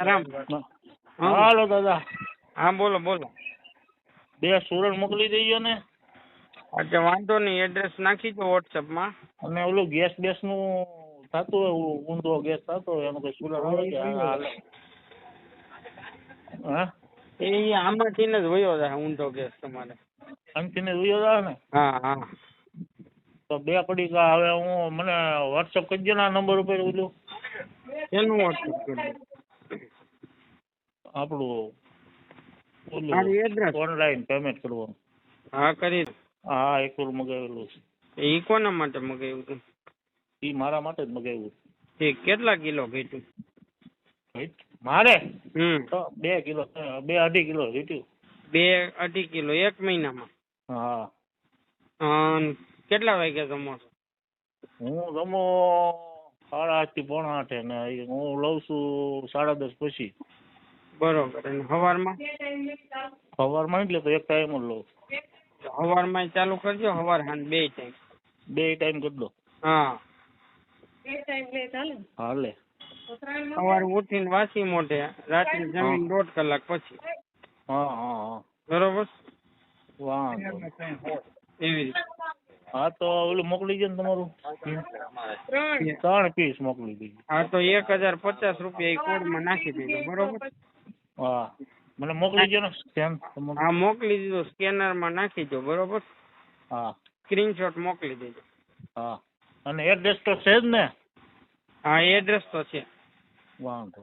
રામ. હાલો દાદા. હા બોલો બોલો. 2 સુરણ મોકલી દઈએ ને. અચ્છા વાંધો નહીં, એડ્રેસ નાખી દો વોટ્સઅપમાં. અને ઓલું ગેસ નું થતું હોય ઊંધો ગેસ થતો હોય એનું કઈ સુરણ આવે કે હાલે? હા એ આમાંથી જ વયો જાય ઊંધો ગેસ તમારે. અંતિમ જોયો જાય ને. હા હા. તો 2 પડીકા હવે હું મને વોટ્સઅપ કરજો ને આ નંબર ઉપર ઓલું એનું વોટ્સઅપ કરી દો. આપણું ઓલું મારી એડ્રેસ. ઓનલાઈન પેમેન્ટ કરવાનું. હા કરી દો. હા એક વાર મગાવેલું છે. એ કોના માટે મગાવ્યું હતું? એ મારા માટે જ મગાવ્યું. ઠીક, કેટલા કિલો ઘટ્યું? મારે હમ તો 2 કિલો 2-2.5 કિલો ઘટ્યું. 2-2.5 કિલો એક મહિનામાં? હા. કેટલા વાગ્યા જમો છો? હું જમો 8:30 થી 7:45 ને હું લઉં છું 10:30 પછી. બરોબર. અને સવારમાં? સવારમાં એટલે તો એક ટાઈમ જ લઉં. સવારમાં ચાલુ કરજો, સવાર સાંજ 2 ટાઈમ. 2 ટાઈમ કરી દો. હા હાલે. સવારે ઉઠીને વાસી મોઢે, રાત્રે જમીન 1.5 કલાક પછી. હા હા હા. બરોબર. વાંધો એવી રીતે. હા તો ઓલું મોકલી દે ને તમારું 3 પીસ મોકલી દીધું. હા તો 1050 રૂપિયા એ કોડમાં નાખી દેજો. બરોબર. હા મને મોકલી દો ને સ્કેન. હા મોકલી દીધો, સ્કેનરમાં નાખી દો. બરોબર. હા સ્ક્રીનશોટ મોકલી દેજો. હા અને એડ્રેસ તો છે જ ને? હા એડ્રેસ તો છે. વાંધો